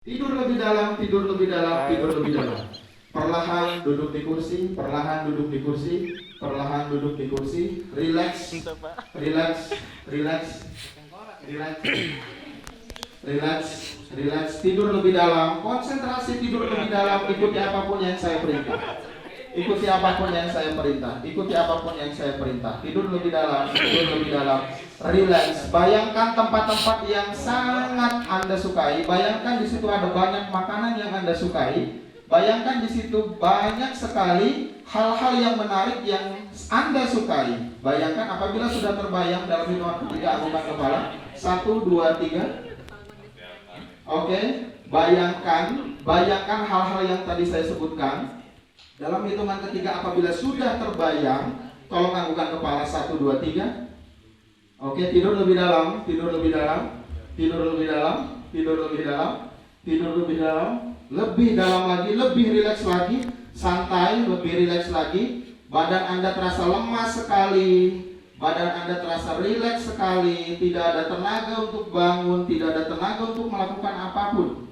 Tidur lebih dalam, tidur lebih dalam, tidur lebih dalam. Perlahan duduk di kursi, perlahan duduk di kursi, perlahan duduk di kursi. Relax, relax, relax, relax, relax, relax. Tidur lebih dalam, konsentrasi tidur lebih dalam. Ikuti apapun yang saya perintah. Ikuti apapun yang saya perintah. Ikuti apapun yang saya perintah. Tidur lebih dalam, tidur lebih dalam. Relax. Bayangkan tempat-tempat yang sangat Anda sukai. Bayangkan di situ ada banyak makanan yang Anda sukai. Bayangkan di situ banyak sekali hal-hal yang menarik yang Anda sukai. Bayangkan apabila sudah terbayang dalam hitungan ketiga, anggukan kepala. 1, 2, 3. Oke. Bayangkan hal-hal yang tadi saya sebutkan. Dalam hitungan ketiga apabila sudah terbayang, tolong anggukan kepala. 1, 2, 3. Oke, tidur lebih dalam, tidur lebih dalam, tidur lebih dalam, tidur lebih dalam, tidur lebih dalam, lebih dalam lagi, lebih rileks lagi, santai, lebih rileks lagi. Badan Anda terasa lemas sekali, badan Anda terasa rileks sekali, tidak ada tenaga untuk bangun, tidak ada tenaga untuk melakukan apapun.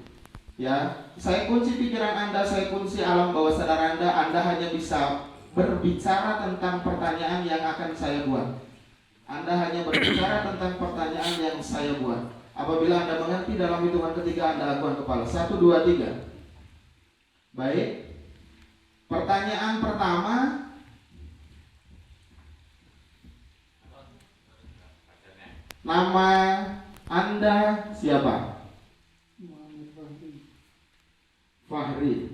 Ya, saya kunci pikiran Anda, saya kunci alam bawah sadar Anda hanya bisa berbicara tentang pertanyaan yang akan saya buat. Anda hanya berbicara tentang pertanyaan yang saya buat. Apabila Anda mengerti dalam hitungan ketiga, Anda anggukan kepala. 1, 2, 3. Baik. Pertanyaan pertama. Nama Anda siapa? Fahri.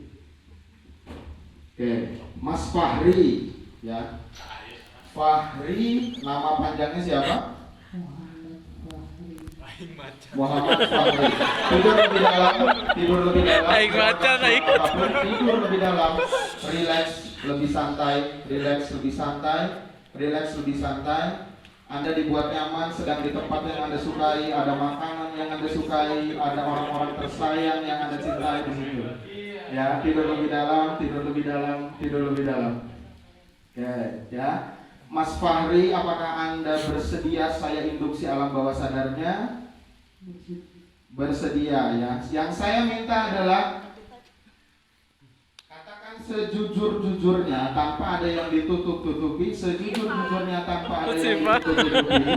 Oke, Mas Fahri, ya. Fahri, nama panjangnya siapa? Muhammad Fahri. Tidur lebih dalam, tidur lebih dalam. Tidur lebih dalam. Relax, lebih santai, relax, lebih santai, relax, lebih santai. Anda dibuat nyaman, sedang di tempat yang Anda sukai, ada makanan yang Anda sukai, ada orang-orang tersayang yang Anda cintai di situ. Ya, tidur lebih dalam, tidur lebih dalam, tidur lebih dalam. Oke, ya. Mas Fahri, apakah Anda bersedia saya induksi alam bawah sadarnya? Bersedia, ya. Yang saya minta adalah katakan sejujur-jujurnya tanpa ada yang ditutup-tutupi, sejujur-jujurnya tanpa ada yang ditutup-tutupi.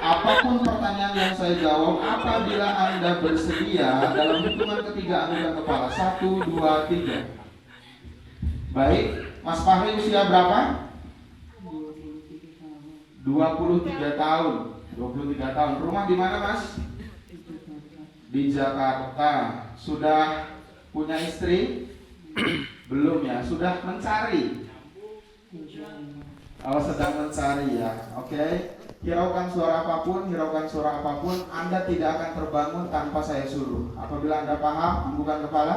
Apapun pertanyaan yang saya jawab, apabila Anda bersedia, dalam hitungan ketiga anggukan kepala. 1, 2, 3. Baik, Mas Fahri usia berapa? 23 tahun. 23 tahun. Rumah di mana, Mas? Di Jakarta. Sudah punya istri? Belum, ya. Sudah mencari? Oh, sedang mencari, ya. Oke. Hiraukan suara apapun, Anda tidak akan terbangun tanpa saya suruh. Apabila Anda paham, anggukan kepala.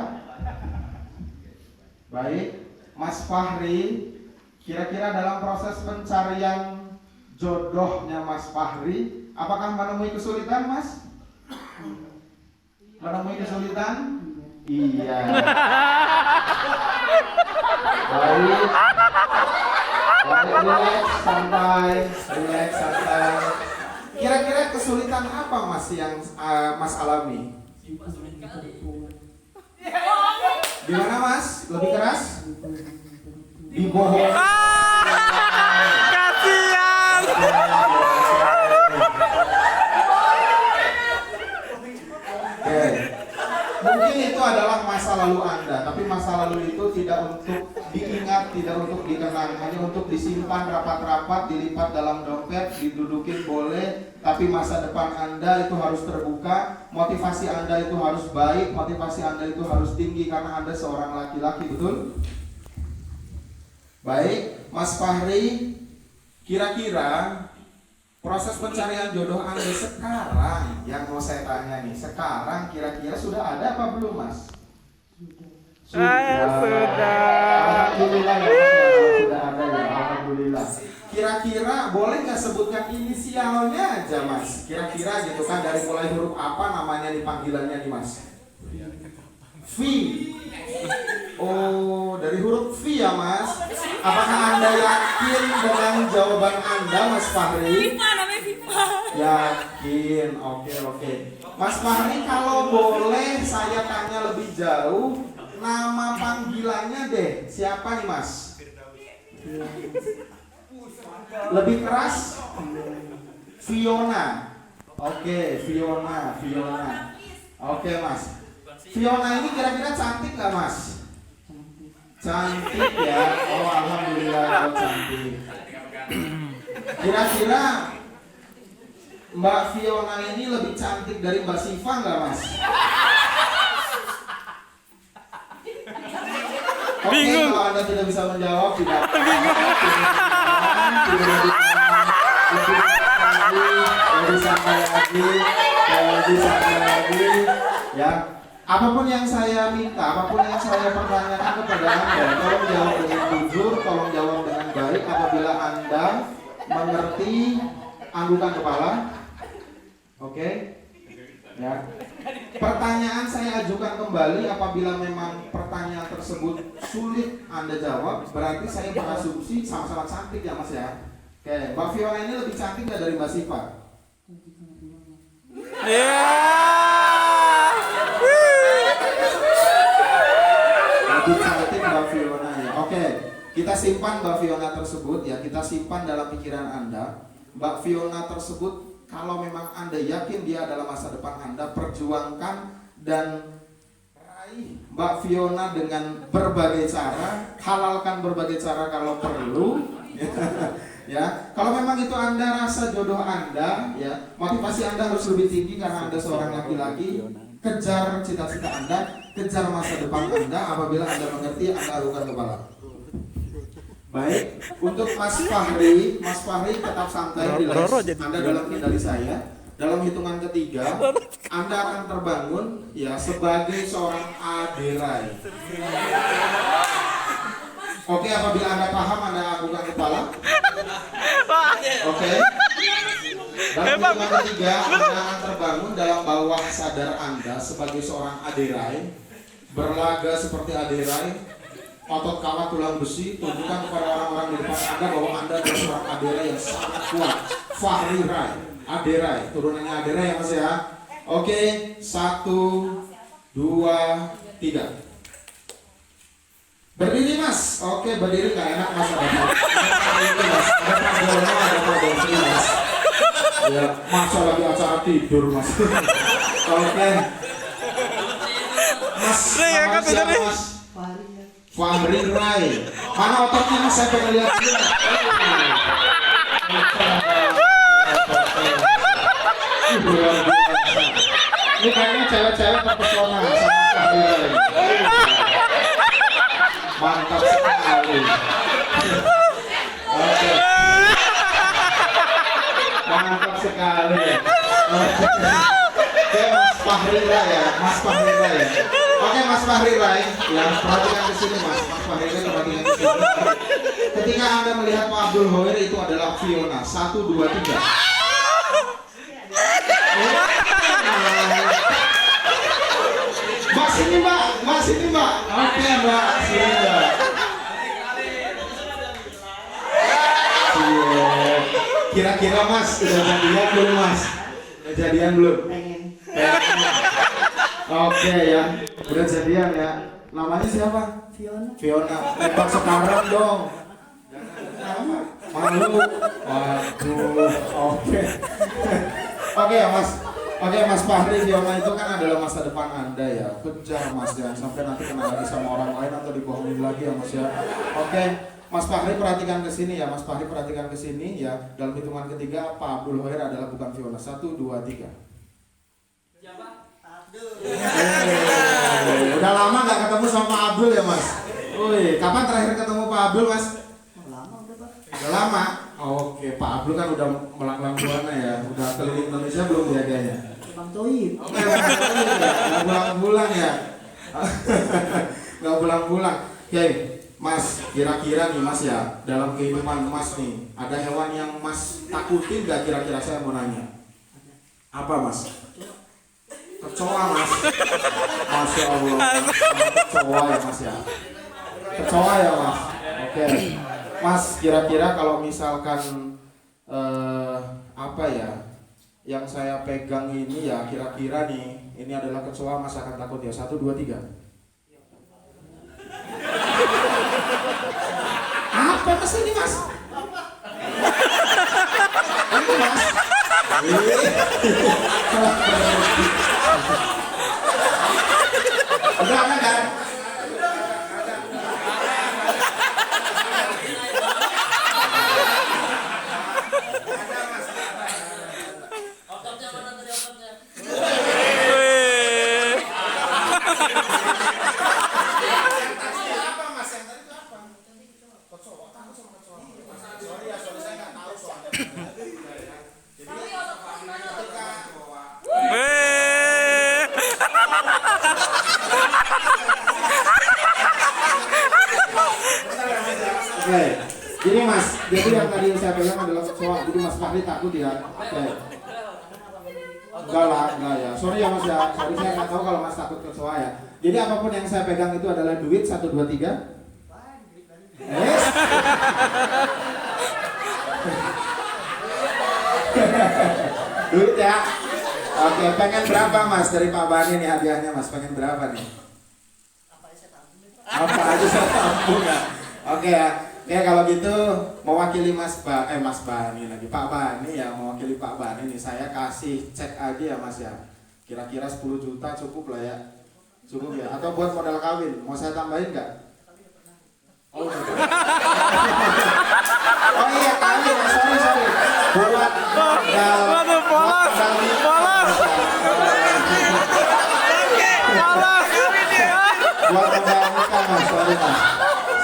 Baik. Mas Fahri, kira-kira dalam proses pencarian jodohnya Mas Fahri, apakah menemui kesulitan, Mas? Menemui kesulitan? Iya. Baik. Relax, santai. Kira-kira kesulitan apa, Mas, yang Mas alami? Gimana, Mas? Lebih keras? Dibohong. Mungkin itu adalah masa lalu Anda, tapi masa lalu itu tidak untuk diingat, tidak untuk dikenang, hanya untuk disimpan rapat-rapat, dilipat dalam dompet, didudukin boleh, tapi masa depan Anda itu harus terbuka, motivasi Anda itu harus baik, motivasi Anda itu harus tinggi karena Anda seorang laki-laki, betul? Baik, Mas Fahri, kira-kira proses pencarian jodoh Anda sekarang, yang mau saya tanya nih, sekarang kira-kira sudah ada apa belum, Mas? Sudah. Alhamdulillah, ya, sudah ada, ya. Alhamdulillah. Kira-kira boleh nggak sebutkan inisialnya aja, Mas? Kira-kira gitu kan, dari mulai huruf apa namanya di panggilannya nih, Mas? V. Oh, dari huruf V ya, Mas? Apakah Anda yakin dengan jawaban Anda, Mas Fahri? Viva, namanya Viva. Yakin, oke. Mas Fahri, kalau boleh saya tanya lebih jauh, nama panggilannya deh, siapa nih Mas? Lebih keras? Fiona. Oke, Fiona. Oke Mas. Fiona ini kira-kira cantik nggak Mas? Cantik ya. Oh alhamdulillah kalau cantik. Kira-kira Mbak Fiona ini lebih cantik dari Mbak Siva nggak Mas? Oke, kalau Anda tidak bisa menjawab tidak apa-apa. Lebih santai lagi, ya. Apapun yang saya minta, apapun yang saya pertanyakan kepada Anda, tolong jawab dengan jujur, tolong jawab dengan baik. Apabila Anda mengerti, anggukan kepala. Oke, ya. Pertanyaan saya ajukan kembali. Apabila memang pertanyaan tersebut sulit Anda jawab, berarti saya berasumsi sama-sama cantik ya Mas ya. Oke, Mbak Fiona ini lebih cantik nggak dari Mbak Siva? Lebih cantik Mbak Fiona ya. Oke, kita simpan Mbak Fiona tersebut ya. Kita simpan dalam pikiran Anda. Mbak Fiona tersebut, kalau memang Anda yakin dia adalah masa depan Anda, perjuangkan dan raih Mbak Fiona dengan berbagai cara. Halalkan berbagai cara kalau perlu. Ya, kalau memang itu Anda rasa jodoh Anda, ya, motivasi Anda harus lebih tinggi karena Anda seorang laki-laki. Kejar cita-cita Anda, kejar masa depan Anda. Apabila Anda mengerti, Anda lakukan kepala. Baik, untuk Mas Fahri tetap santai, relax. Anda dalam kendali saya. Dalam hitungan ketiga, Anda akan terbangun, ya, sebagai seorang aderai. Oke, apabila Anda paham, Anda anggukan kepala. Oke. Dalam hitungan ketiga, Anda akan terbangun dalam bawah sadar Anda sebagai seorang aderai. Berlaga seperti aderai. Otot kawat tulang besi. Tunjukkan kepada orang-orang di depan Anda bahwa Anda adalah seorang aderai yang sangat kuat. Fahri Rai, aderai. Turunannya aderai ya Mas ya. Oke, 1, 2, 3. Berdiri Mas, oke berdiri gak enak Mas, ada problemnya Mas. Ya, masa lagi acara tidur Mas. Oke. Mas, nama siapa Mas? Fahri Rai. Mana ototnya Mas, saya pengen lihat dulu. Ini kayaknya cewek-cewek terpesona sama Fahri Rai. Mantap sekali. Oke. Mantap sekali. Oke, Mas Fahri Rai ya. Oke, Mas Fahri Rai, ya, perhatikan ke sini Mas. Mas Fahri Rai, perhatikan ke sini. Ketika Anda melihat Pak Abdul Hoir itu adalah Fiona. 1, 2, 3. Mbak sini Mbak. Oke Mbak, sini Mbak. Kira-kira Mas, udah jadian belum Mas? Udah jadian belum? Pengen. Oke ya, udah jadian ya. Namanya siapa? Fiona. Tembak sekarang dong. Malu. Waduh. Oke. Oke ya Mas. Oke Mas Fahri, Fiona itu kan adalah masa depan Anda ya. Kejar Mas, jangan sampai nanti kena lagi sama orang lain atau dibohongin lagi ya Mas ya. Oke, Mas Fahri perhatikan ke sini ya. Mas Fahri perhatikan ke sini ya. Dalam hitungan ketiga, Pak Abdul Hoir adalah bukan Fiona. 1, 2, 3. Siapa? Abdul. Udah lama nggak ketemu sama Pak Abdul ya Mas? Wih, kapan terakhir ketemu Pak Abdul Mas? Lama udah Pak. Udah lama? Oke, Pak Abdul kan udah melanglang buana ya. Udah keliling Indonesia belum jaganya? Bang Toib. Oke, nggak pulang-pulang ya. Nggak pulang-pulang. Oke, Mas, kira-kira nih Mas ya, dalam kehidupan Mas nih, ada hewan yang Mas takutin gak kira-kira, saya mau nanya? Apa Mas? Kecoa Mas. Masya Allah. Kecoa ya Mas ya. Kecoa ya Mas. Oke. Mas, kira-kira kalau misalkan apa ya? yang saya pegang ini ya kira-kira nih, ini adalah kecoa, Mas akan takut ya. 1, 2, 3. Apa Mas ini Mas? Ini Mas. Udah ada kan? Oke, jadi Mas, jadi yang tadi saya pegang adalah kecoa. Jadi Mas Fahri takut ya? Oke. Enggak lah, enggak ya. Sorry ya Mas ya. Sorry saya nggak tahu kalau Mas takut kecoa ya. Jadi apapun yang saya pegang itu adalah duit. 1, 2, 3. Yes. Duit ya. Oke, pengen berapa Mas dari Pak Bani nih hadiahnya Mas? Pengen berapa nih? Apa aja saya tampung ya. Oke ya. Oke kalau gitu mewakili Mas Bani lagi, Pak Bani ya, mewakili Pak Bani nih, saya kasih cek aja ya Mas ya. Kira-kira 10 juta cukup lah ya. Cukup ya, atau buat modal kawin, mau saya tambahin nggak? Oh, oh iya kawin ya, sorry. Buat modal buat modal nikah Mas, sorry Mas.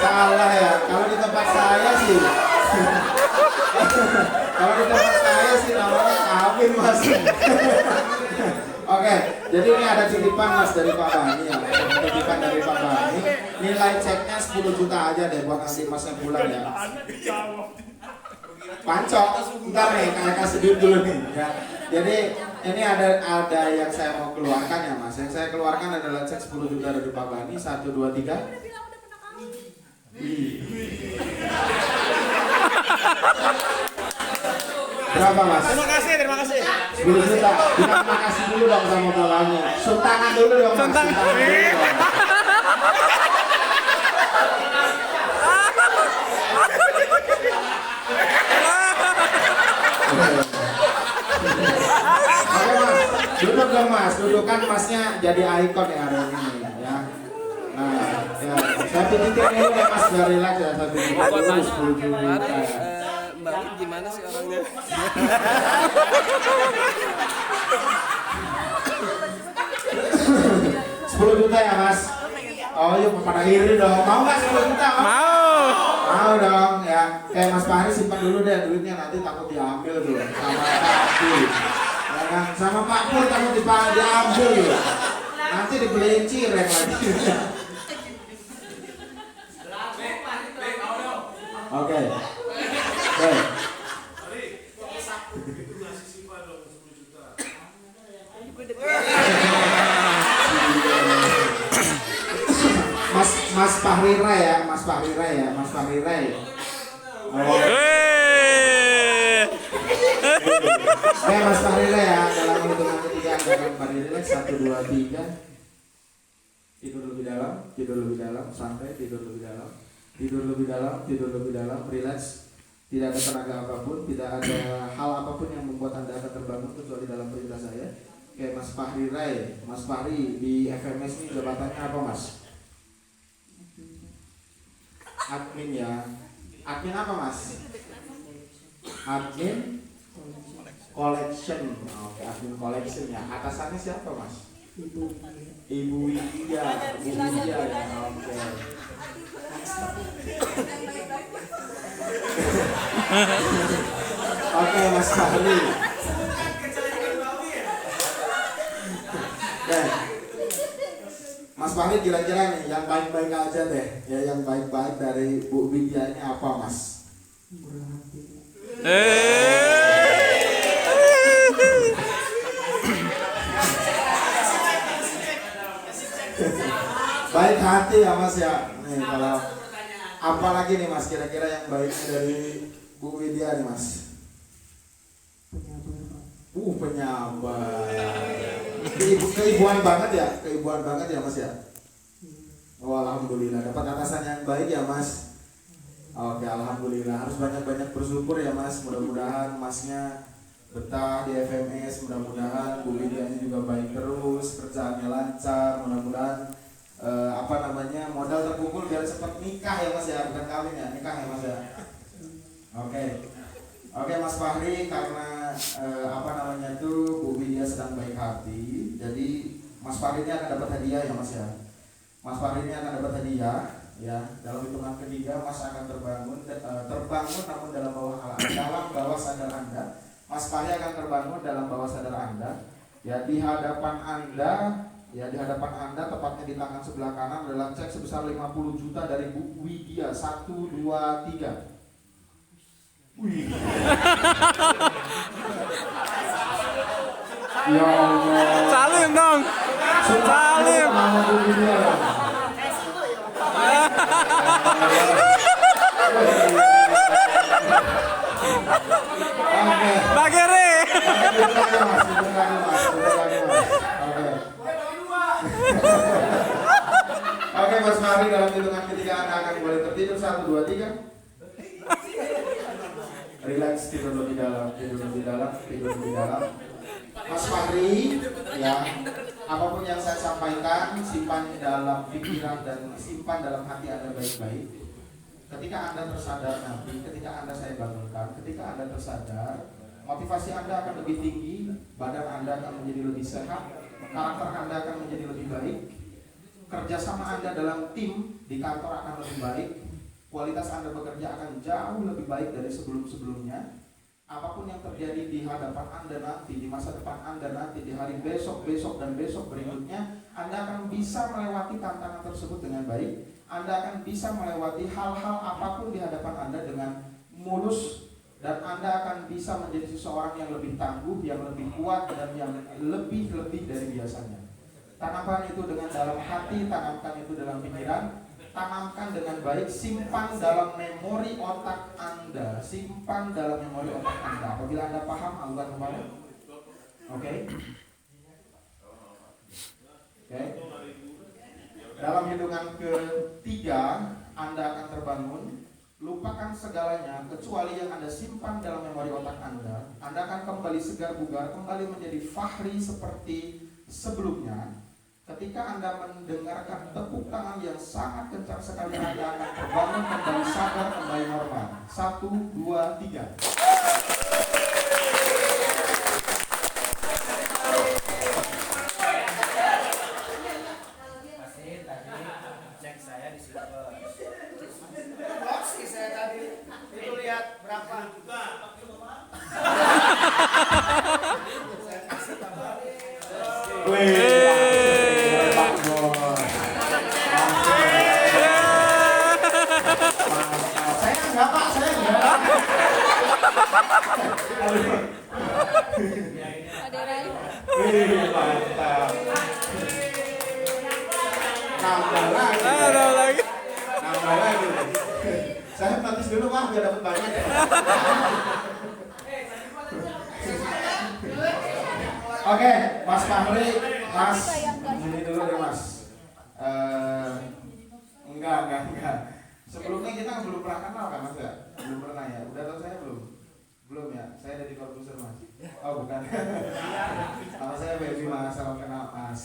Salah ya, kalau di tempat saya sih kalau di tempat saya sih namanya kawin Mas. Oke, jadi ini ada titipan Mas dari Pak Bani ya. Titipan dari Pak Bani. Nilai ceknya 10 juta aja deh buat nanti Mas yang pulang ya. Pancok, ntar nih kayak kasih duit dulu nih ya. Jadi ini ada yang saya mau keluarkan ya Mas. Yang saya keluarkan adalah cek 10 juta dari Pak Bani. 1, 2, 3. Berapa Mas? Terima kasih. 10 juta. Terima kasih dulu dong sama bapaknya. Suntangan dulu dong Mas. Suntangan dulu dong. Oke Mas, duduk dong Mas. Duduk kan Masnya jadi ikon ya hari ini ya. Nah, ya, saya pijitin dulu ya Mas, biar relax ya. Saya pijitin dulu 10 juta. Mbak Lid gimana sih orangnya? 10 juta ya Mas. Oh yuk pada iri dong. Mau nggak 10 juta? Mau dong ya. Kayak Mas Fahri simpan dulu deh duitnya, nanti takut diambil tuh sama Pak Pur. Ya kan? Sama Pak Pur takut diambil tuh. Nanti dibeliin cireng lagi. Oke. Mas Fahri Ray ya. Mas Fahri Ray. Oh. Mas Fahri Ray ya. Dalam hitungan ketiga angkat Fahri Ray. 1, 2, 3. Tidur lebih dalam, santai, tidur lebih dalam, relax. Tidak ada tenaga apapun, tidak ada hal apapun yang membuat Anda akan terbangun kecuali dalam perintah saya. Kayak Mas Fahri Ray. Mas Fahri di FMS ini jabatannya apa Mas? Admin ya. Admin apa Mas? Admin collection. Oke, admin collection ya. Atasannya siapa Mas? Ibu Widya. Ya. Oke. Oke Mas Fahri. Mas Fahri kira-kira nih yang baik-baik aja deh. Ya yang baik-baik dari Bu Widya ini apa Mas? Baik hati ya Mas ya. Nih kalau apa lagi nih Mas kira-kira yang baiknya dari Bu Widya nih Mas? Penyabar. Keibuan banget ya Mas ya. Oh, alhamdulillah dapat atasan yang baik ya Mas. Oke, alhamdulillah harus banyak-banyak bersyukur ya Mas. Mudah-mudahan Masnya betah di FMS, mudah-mudahan Bu Lidianya juga baik terus, kerjaannya lancar, mudah-mudahan modal terkumpul biar cepat nikah ya Mas ya, bukan kawin ya, nikah ya Mas ya. Oke Mas Fahri, karena Bu Widya sedang baik hati, jadi Mas Fahri ini akan dapat hadiah ya Mas ya. Mas Fahri ini akan dapat hadiah ya. Dalam hitungan ketiga Mas akan terbangun namun dalam bawah sadar Anda. Mas Fahri akan terbangun dalam bawah sadar Anda. Ya, di hadapan Anda tepatnya di tangan sebelah kanan adalah cek sebesar 50 juta dari Bu Widya. 1, 2, 3. Wih. Ya Allah. Salim dong. Salim. Bagere. Oke Mas Fahri, dalam hitungan ketiga Anda akan boleh tertidur. 1, 2, 3. Relax, tidur lebih dalam. Mas Fahri, ya, apapun yang saya sampaikan simpan dalam pikiran dan simpan dalam hati Anda baik-baik. Ketika Anda tersadar nanti, ketika Anda saya bangunkan, ketika Anda tersadar, motivasi Anda akan lebih tinggi, badan Anda akan menjadi lebih sehat, karakter Anda akan menjadi lebih baik, kerjasama Anda dalam tim di kantor akan lebih baik, kualitas Anda bekerja akan jauh lebih baik dari sebelum-sebelumnya. Apapun yang terjadi di hadapan Anda nanti, di masa depan Anda nanti, di hari besok dan besok berikutnya, Anda akan bisa melewati tantangan tersebut dengan baik. Anda akan bisa melewati hal-hal apapun di hadapan Anda dengan mulus, dan Anda akan bisa menjadi seseorang yang lebih tangguh, yang lebih kuat, dan yang lebih dari biasanya. Tanamkan itu dengan dalam hati, tanamkan itu dalam pikiran, tanamkan dengan baik, simpan dalam memori otak Anda. Simpan dalam memori otak Anda. Apabila Anda paham, lakukan kembali. Oke. Dalam hitungan ketiga, Anda akan terbangun. Lupakan segalanya kecuali yang Anda simpan dalam memori otak Anda. Anda akan kembali segar bugar, kembali menjadi Fahri seperti sebelumnya. Ketika Anda mendengarkan tepuk tangan yang sangat kencang sekali, Anda akan terbangun, kembali sadar, kembali normal. 1, 2, 3. Cek saya di situ. Boksi saya tadi. Itu lihat berapa juga. Saya kasih tambah. Nambah lagi. Saya notis dulu Pak, biar dapat banyak. Oke, Mas Fahri, Mas, ini dulu deh Mas. Enggak. Sebelumnya kita belum pernah kenal kan Mas ya? Belum pernah ya? Udah tahu saya belum? Belum ya? Saya dari Korbuser Mas. Oh bukan. Nama saya Baby Mas, salam kenal Mas.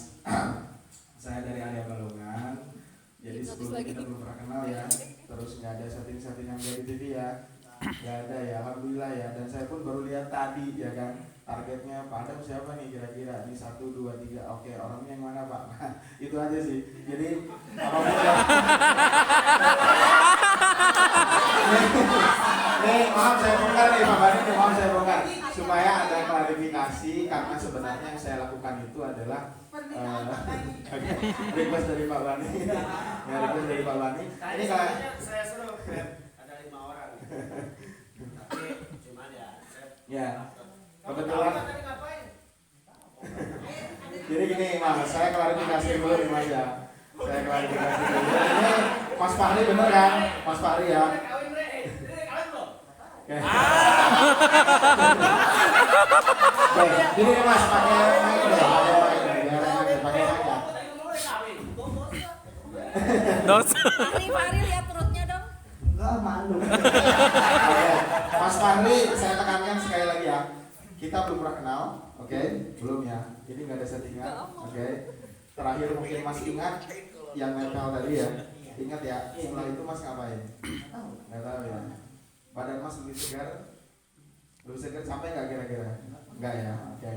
Saya dari area Balongan. Jadi sebelumnya kita belum pernah kenal ya. Terus nggak ada setting-settingan dari TV ya. Nggak ada ya, alhamdulillah ya. Dan saya pun baru lihat tadi ya kan. Targetnya Pak Adam siapa nih kira-kira? Ini 1, 2, 3. Oke, orangnya yang mana Pak? Nah, itu aja sih. Jadi maaf saya bongkar nih Pak Bani, maaf saya bongkar supaya ada klarifikasi, karena sebenarnya yang saya lakukan itu adalah request dari Pak Bani. Ya, request dari Pak Bani. Ini kalau saya suruh ada 5 orang. Tapi cuman ya. Kebetulan. Jadi gini Mas, saya klarifikasi dulu nih Mas ya. Saya klarifikasi dulu. Ini Mas Fahri bener kan? Mas Fahri ya. Oke. Oke, ini nih Mas pakai mic deh, pakai mic ya. Dos. Fahri lihat perutnya dong. Enggak, malu. Oke, Mas Fahri, saya tekankan sekali lagi ya. Kita belum pernah kenal, oke? Belum ya. Ini nggak ada settingan, oke? Terakhir mungkin Mas ingat yang nempel tadi ya. Ingat ya. Setelah itu Mas ngapain? Nggak tahu ya. Badan Mas lebih segar. Lebih segar sampai nggak kira-kira? Nggak ya, oke.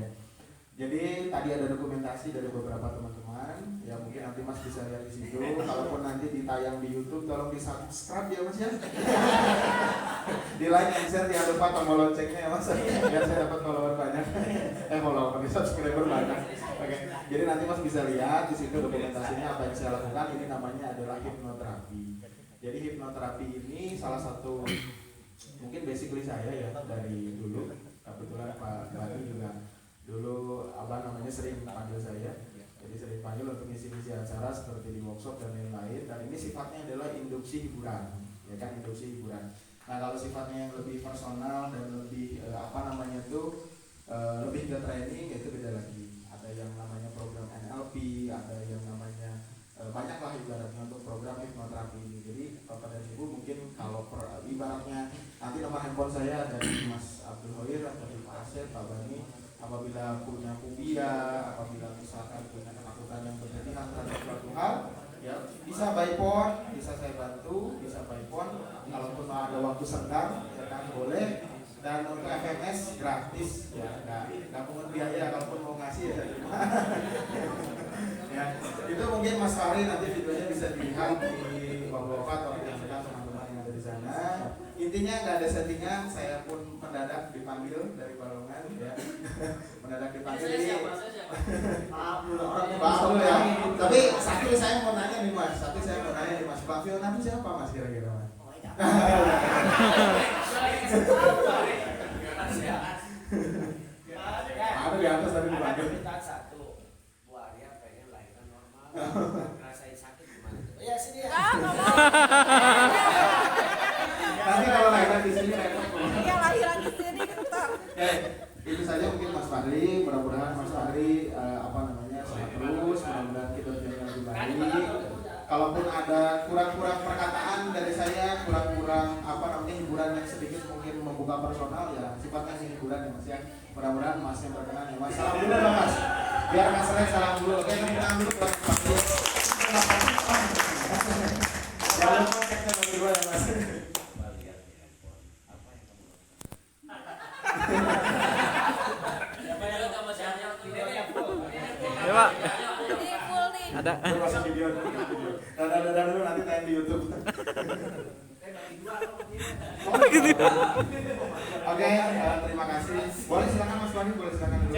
Jadi tadi ada dokumentasi dari beberapa teman-teman, ya mungkin nanti Mas bisa lihat di situ. Kalaupun nanti ditayang di YouTube, tolong di subscribe ya Mas ya. Di like and share, jangan lupa tombol loncengnya ya Mas, biar saya dapat follower banyak. Follower, subscriber banyak. Oke. Jadi nanti Mas bisa lihat di situ dokumentasinya apa yang saya lakukan. Ini namanya adalah hipnoterapi. Jadi hipnoterapi ini salah satu mungkin basically saya ya dari dulu. Kebetulan Pak Bani juga dulu sering panggil saya, jadi sering panggil untuk ngisi-ngisi acara seperti di workshop dan lain-lain. Dan ini sifatnya adalah induksi hiburan, ya kan, induksi hiburan. Nah kalau sifatnya yang lebih personal dan lebih lebih ke training, itu beda lagi. Ada yang namanya program NLP, ada yang namanya banyak lah ibaratnya untuk program hipnoterapi ini. Jadi Bapak dan Ibu mungkin kalau ibaratnya nanti nomor handphone saya dari Mas Abdul Hoir atau Pak Asep, Pak Bani, apabila punya fobia, apabila misalkan punya ketakutan yang berlebihan terhadap suatu hal, ya bisa by phone, bisa saya bantu, bisa by phone. Kalaupun ada waktu senggang, ya kan boleh. Dan untuk FMS gratis, ya nggak pungut biaya. Kalaupun mau ngasih ya terima. Ya, itu mungkin Mas Fahri nanti videonya bisa dilihat di bapak-bapak atau teman-teman yang ada di sana. Intinya nggak ada settingan, saya pun mendadak dipanggil dari Balongan, ya. Mendadak dipanggil ini. Maaf dulu ya. Tapi satu saya mau nanya nih Mas, Pak Fiona itu siapa Mas kira-kira Mas? Ada di atas tadi dipanggil. Ngerasain sakit gimana? Ya sini ya. Nanti kalau lahiran di sini repot. Iya, lahiran di sini kita. Itu saja mungkin Mas Fahri. Mudah-mudahan Mas Fahri sehat terus. Mudah-mudahan kita jaga lebih baik. Kalaupun ada kurang-kurang perkataan dari saya, kurang-kurang hiburan yang sedikit mungkin membuka personal, ya sifatnya sih hiburan ya Mas ya. Mudah-mudahan Mas yang berkenan ya Mas. Salam dulu dong Mas. Biar Mas Rek salam dulu. Oke, tangan dulu buat Mas Fahri. Jangan lupa ceknya berdua ya Mas. Ya Pak. Ini full nih. Ada. Masuk video. Dan dulu nanti tayang di YouTube. Oke, terima kasih. Boleh silakan Mas Fahri, boleh silakan dulu.